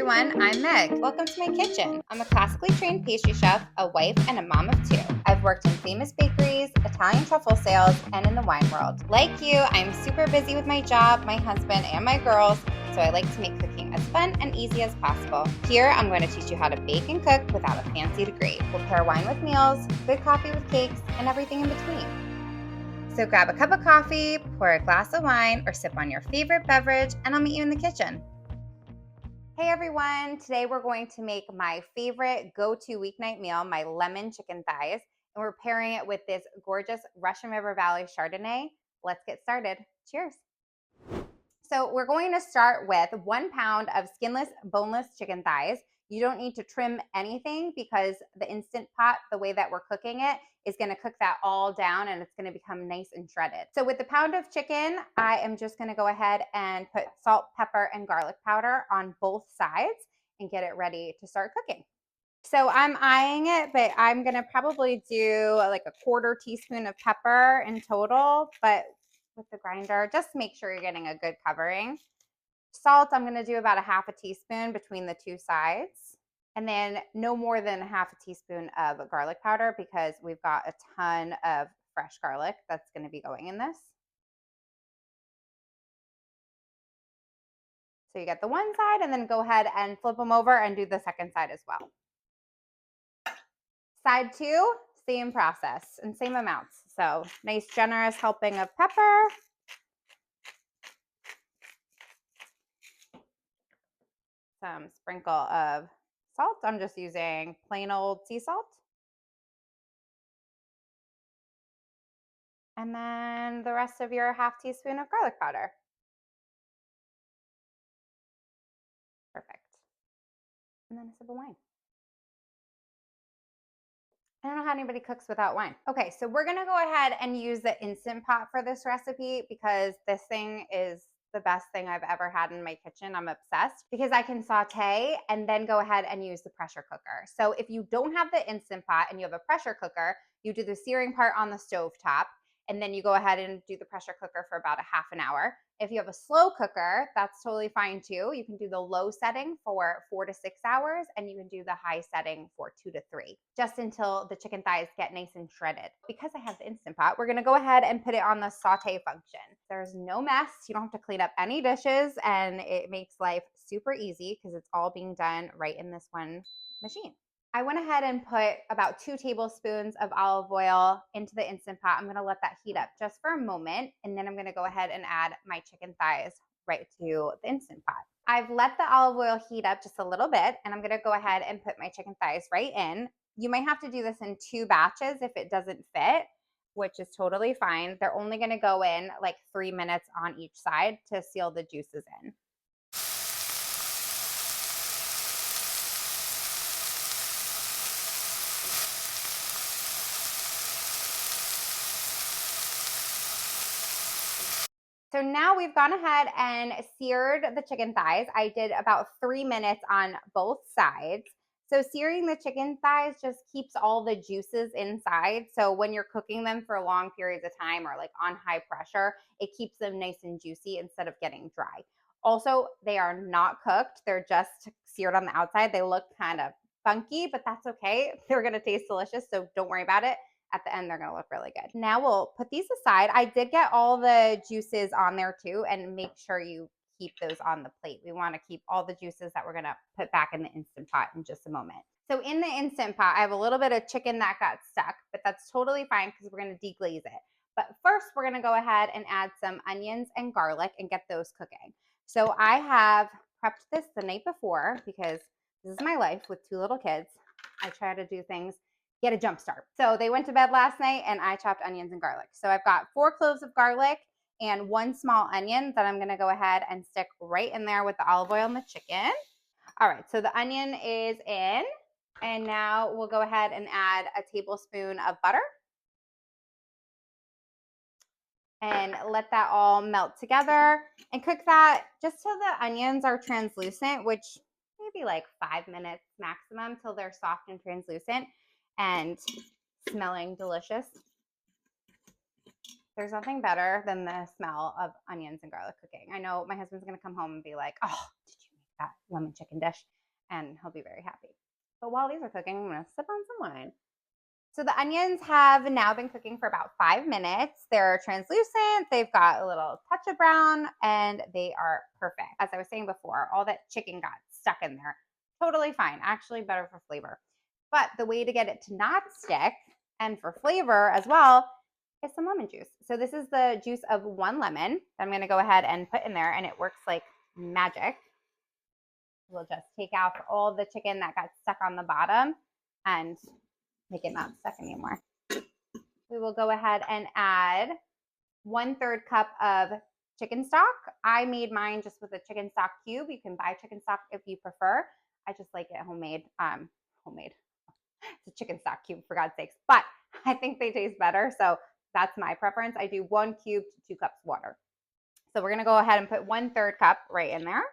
everyone, I'm Meg. Welcome to my kitchen. I'm a classically trained pastry chef, a wife, and a mom of two. I've worked in famous bakeries, Italian truffle sales, and in the wine world. Like you, I'm super busy with my job, my husband, and my girls, so I like to make cooking as fun and easy as possible. Here, I'm going to teach you how to bake and cook without a fancy degree. We'll pair wine with meals, good coffee with cakes, and everything in between. So grab a cup of coffee, pour a glass of wine, or sip on your favorite beverage, and I'll meet you in the kitchen. Hey everyone, today we're going to make my favorite go-to weeknight meal, my lemon chicken thighs, and we're pairing it with this gorgeous Russian River Valley Chardonnay. Let's get started. Cheers. So we're going to start with 1 pound of skinless, boneless chicken thighs. You don't need to trim anything because the Instant Pot, the way that we're cooking it, is going to cook that all down and it's going to become nice and shredded. So with the pound of chicken, I am just going to go ahead and put salt, pepper, and garlic powder on both sides and get it ready to start cooking. So I'm eyeing it, but I'm going to probably do like a 1/4 teaspoon of pepper in total, but with the grinder, just make sure you're getting a good covering. Salt, I'm going to do about a 1/2 teaspoon between the two sides. And then no more than a 1/2 teaspoon of garlic powder because we've got a ton of fresh garlic that's going to be going in this. So you get the one side and then go ahead and flip them over and do the second side as well. Side 2, same process and same amounts. So nice generous helping of pepper. Some sprinkle of salt. I'm just using plain old sea salt. And then the rest of your 1/2 teaspoon of garlic powder. Perfect. And then a sip of wine. I don't know how anybody cooks without wine. Okay, so we're gonna go ahead and use the Instant Pot for this recipe because this thing is the best thing I've ever had in my kitchen. I'm obsessed because I can saute and then go ahead and use the pressure cooker. So if you don't have the Instant Pot and you have a pressure cooker, you do the searing part on the stove top and then you go ahead and do the pressure cooker for about a 1/2 hour. If you have a slow cooker, that's totally fine too. You can do the low setting for 4 to 6 hours and you can do the high setting for 2 to 3, just until the chicken thighs get nice and shredded. Because I have the Instant Pot, we're gonna go ahead and put it on the saute function. There's no mess. You don't have to clean up any dishes and it makes life super easy because it's all being done right in this one machine. I went ahead and put about 2 tablespoons of olive oil into the Instant Pot. I'm going to let that heat up just for a moment, and then I'm going to go ahead and add my chicken thighs right to the Instant Pot. I've let the olive oil heat up just a little bit, and I'm going to go ahead and put my chicken thighs right in. You might have to do this in 2 batches if it doesn't fit, which is totally fine. They're only going to go in like 3 minutes on each side to seal the juices in. So now we've gone ahead and seared the chicken thighs. I did about 3 minutes on both sides. So searing the chicken thighs just keeps all the juices inside. So when you're cooking them for long periods of time or like on high pressure, it keeps them nice and juicy instead of getting dry. Also, they are not cooked. They're just seared on the outside. They look kind of funky, but that's okay. They're going to taste delicious, so don't worry about it. At the end, they're going to look really good. Now we'll put these aside. I did get all the juices on there too, and make sure you keep those on the plate. We want to keep all the juices that we're going to put back in the Instant Pot in just a moment. So in the Instant Pot, I have a little bit of chicken that got stuck, but that's totally fine because we're going to deglaze it. But first, we're going to go ahead and add some onions and garlic and get those cooking. So I have prepped this the night before because this is my life with 2 little kids. I try to do things, get a jump start. So they went to bed last night and I chopped onions and garlic. So I've got 4 cloves of garlic and 1 small onion that I'm gonna go ahead and stick right in there with the olive oil and the chicken. All right, so the onion is in, and now we'll go ahead and add a tablespoon of butter and let that all melt together and cook that just till the onions are translucent, which maybe like 5 minutes maximum till they're soft and translucent and smelling delicious. There's nothing better than the smell of onions and garlic cooking. I know my husband's going to come home and be like, oh, did you make that lemon chicken dish, and he'll be very happy. But while these are cooking, I'm gonna sip on some wine. So the onions have now been cooking for about 5 minutes. They're translucent, they've got a little touch of brown, and they are perfect. As I was saying before, all that chicken got stuck in there. Totally fine, actually better for flavor. But the way to get it to not stick and for flavor as well is some lemon juice. So this is the juice of 1 lemon that I'm gonna go ahead and put in there, and it works like magic. We'll just take out all the chicken that got stuck on the bottom and make it not stuck anymore. We will go ahead and add 1/3 cup of chicken stock. I made mine just with a chicken stock cube. You can buy chicken stock if you prefer. I just like it homemade. Homemade. It's a chicken stock cube, for God's sakes. But I think they taste better, so that's my preference. I do 1 cube to 2 cups water. So we're gonna go ahead and put 1/3 cup right in there.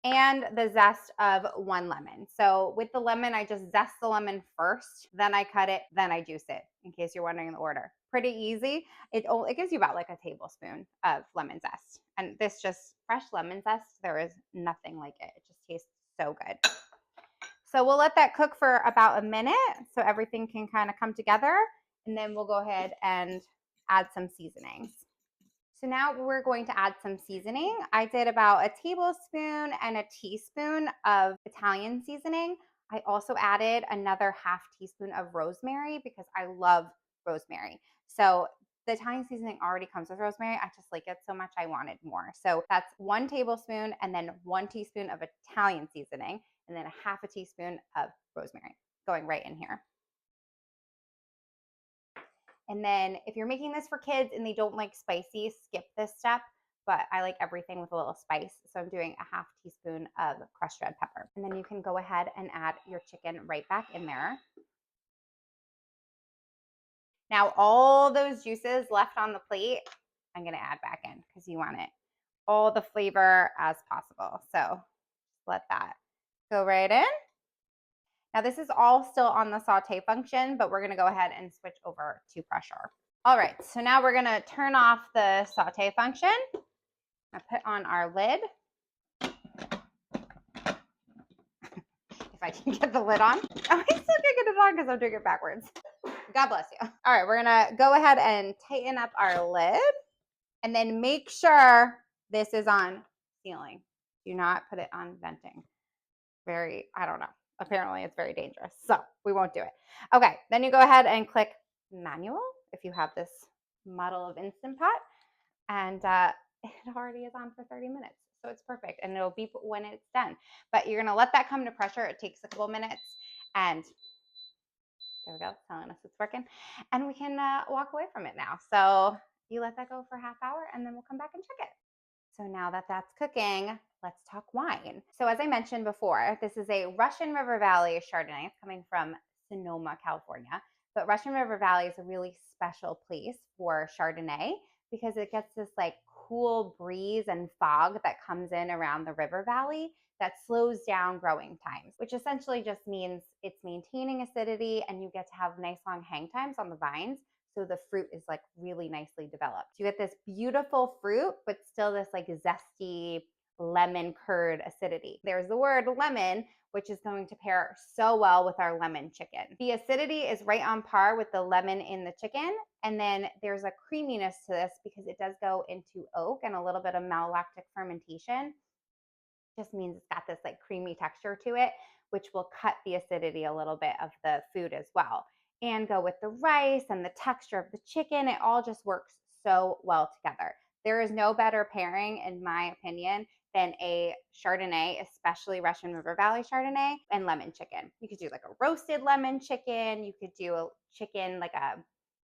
And the zest of 1 lemon. So with the lemon, I just zest the lemon first, then I cut it, then I juice it, in case you're wondering the order. Pretty easy. It gives you about like a tablespoon of lemon zest. And this just fresh lemon zest, there is nothing like it. It just tastes so good. So we'll let that cook for about a minute so everything can kind of come together. And then we'll go ahead and add some seasonings. So now we're going to add some seasoning. I did about a tablespoon and a teaspoon of Italian seasoning. I also added another half teaspoon of rosemary because I love rosemary. So the Italian seasoning already comes with rosemary. I just like it so much I wanted more. So that's 1 tablespoon and then 1 teaspoon of Italian seasoning and then a half a teaspoon of rosemary going right in here. And then if you're making this for kids and they don't like spicy, skip this step. But I like everything with a little spice. So I'm doing a half teaspoon of crushed red pepper. And then you can go ahead and add your chicken right back in there. Now all those juices left on the plate, I'm gonna add back in because you want it all the flavor as possible. So let that go right in. Now this is all still on the saute function, but we're gonna go ahead and switch over to pressure. All right, so now we're gonna turn off the saute function. I put on our lid. If I can get the lid on. Oh, I still can't get it on because I'm doing it backwards. God bless you. All right, we're gonna go ahead and tighten up our lid and then make sure this is on sealing. Do not put it on venting. I don't know. Apparently it's very dangerous. So we won't do it. Okay, then you go ahead and click manual if you have this model of Instant Pot. And it already is on for 30 minutes. So it's perfect. And it'll beep when it's done. But you're going to let that come to pressure. It takes a couple minutes. And there we go. It's telling us it's working. And we can walk away from it now. So you let that go for a half hour and then we'll come back and check it. So now that that's cooking, let's talk wine. So as I mentioned before, this is a Russian River Valley Chardonnay. It's coming from Sonoma, California. But Russian River Valley is a really special place for Chardonnay because it gets this like cool breeze and fog that comes in around the river valley that slows down growing times, which essentially just means it's maintaining acidity and you get to have nice long hang times on the vines. So the fruit is like really nicely developed. You get this beautiful fruit, but still this like zesty lemon curd acidity. There's the word lemon, which is going to pair so well with our lemon chicken. The acidity is right on par with the lemon in the chicken. And then there's a creaminess to this because it does go into oak and a little bit of malolactic fermentation. Just means it's got this like creamy texture to it, which will cut the acidity a little bit of the food as well. And go with the rice and the texture of the chicken. It all just works so well together. There is no better pairing, in my opinion, than a Chardonnay, especially Russian River Valley Chardonnay and lemon chicken. You could do like a roasted lemon chicken. You could do a chicken, like a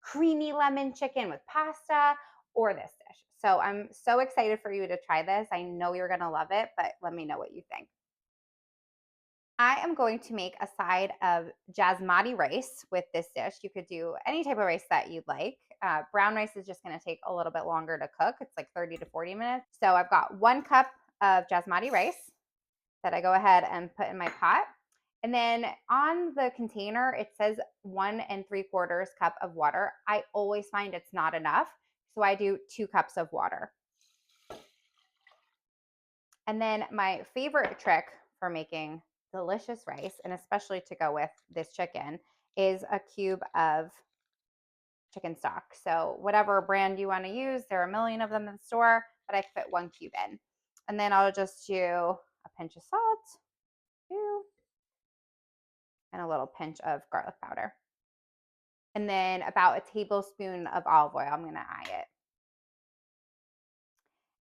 creamy lemon chicken with pasta, or this dish. So I'm so excited for you to try this. I know you're gonna love it, but let me know what you think. I am going to make a side of jasmati rice with this dish. You could do any type of rice that you'd like. Brown rice is just going to take a little bit longer to cook. It's like 30 to 40 minutes. So I've got 1 cup of jasmati rice that I go ahead and put in my pot. And then on the container, it says 1 3/4 cup of water. I always find it's not enough. So I do 2 cups of water. And then my favorite trick for making delicious rice, and especially to go with this chicken, is a cube of chicken stock. So whatever brand you want to use, there are a million of them in the store, but I fit 1 cube in. And then I'll just do a pinch of salt, and a little pinch of garlic powder. And then about a tablespoon of olive oil. I'm going to eye it.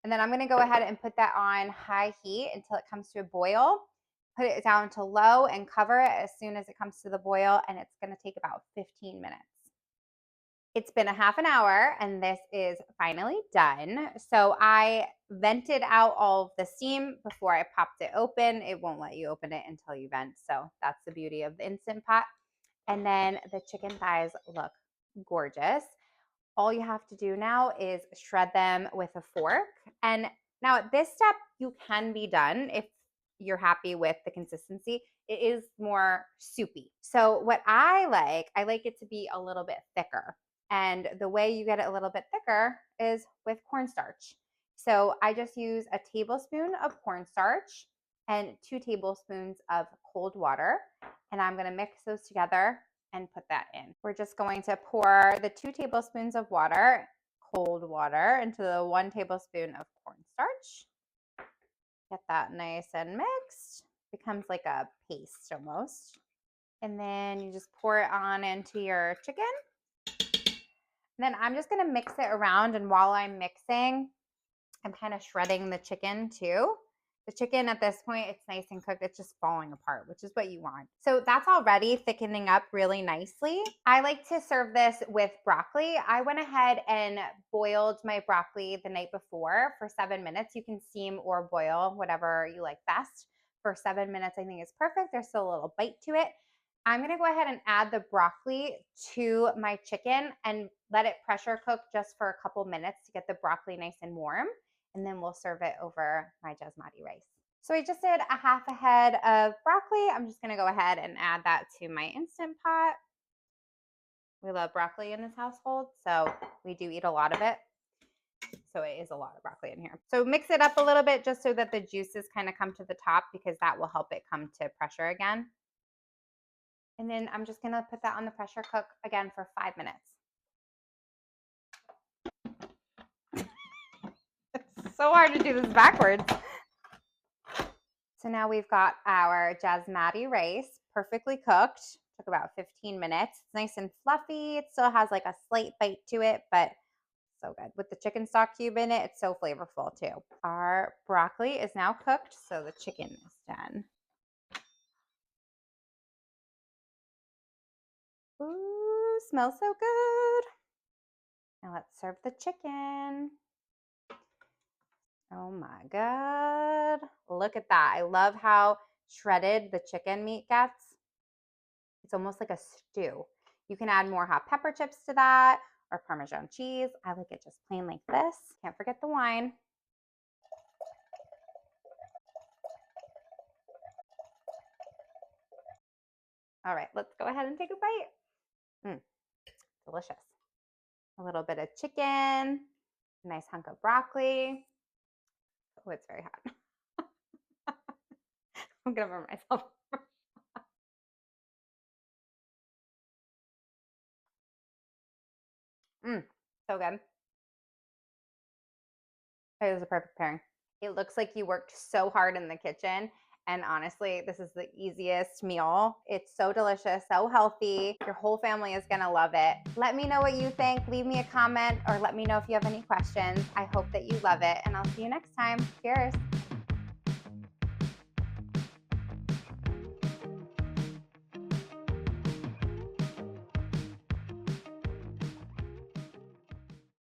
And then I'm going to go ahead and put that on high heat until it comes to a boil. Put it down to low and cover it as soon as it comes to the boil, and it's going to take about 15 minutes. It's been a half an hour and this is finally done. So I vented out all of the steam before I popped it open. It won't let you open it until you vent. So that's the beauty of the Instant Pot. And then the chicken thighs look gorgeous. All you have to do now is shred them with a fork. And now at this step, you can be done if you're happy with the consistency. It is more soupy. So what I like it to be a little bit thicker. And the way you get it a little bit thicker is with cornstarch. So I just use a tablespoon of cornstarch and 2 tablespoons of cold water. And I'm gonna mix those together and put that in. We're just going to pour the 2 tablespoons of water, cold water, into the 1 tablespoon of cornstarch. Get that nice and mixed. Becomes like a paste almost. And then you just pour it on into your chicken. And then I'm just gonna mix it around, and while I'm mixing, I'm kind of shredding the chicken too. The chicken at this point, it's nice and cooked. It's just falling apart, which is what you want. So that's already thickening up really nicely. I like to serve this with broccoli. I went ahead and boiled my broccoli the night before for 7 minutes. You can steam or boil, whatever you like best. For 7 minutes, I think is perfect. There's still a little bite to it. I'm gonna go ahead and add the broccoli to my chicken and let it pressure cook just for a couple minutes to get the broccoli nice and warm. And then we'll serve it over my Jasmati rice. So I just did a half a head of broccoli. I'm just gonna go ahead and add that to my Instant Pot. We love broccoli in this household, so we do eat a lot of it. So it is a lot of broccoli in here. So mix it up a little bit just so that the juices kind of come to the top, because that will help it come to pressure again. And then I'm just gonna put that on the pressure cook again for 5 minutes. It's so hard to do this backwards. So now we've got our Jasmati rice perfectly cooked. Took about 15 minutes. It's nice and fluffy. It still has like a slight bite to it, but so good. With the chicken stock cube in it, it's so flavorful too. Our broccoli is now cooked, so the chicken is done. Ooh, smells so good. Now let's serve the chicken. Oh my God. Look at that. I love how shredded the chicken meat gets. It's almost like a stew. You can add more hot pepper chips to that or Parmesan cheese. I like it just plain like this. Can't forget the wine. All right, let's go ahead and take a bite. Delicious. A little bit of chicken, a nice hunk of broccoli. Oh, it's very hot. I'm gonna burn myself. So good. It is a perfect pairing. It looks like you worked so hard in the kitchen. And honestly, this is the easiest meal. It's so delicious, so healthy. Your whole family is gonna love it. Let me know what you think. Leave me a comment or let me know if you have any questions. I hope that you love it, and I'll see you next time. Cheers.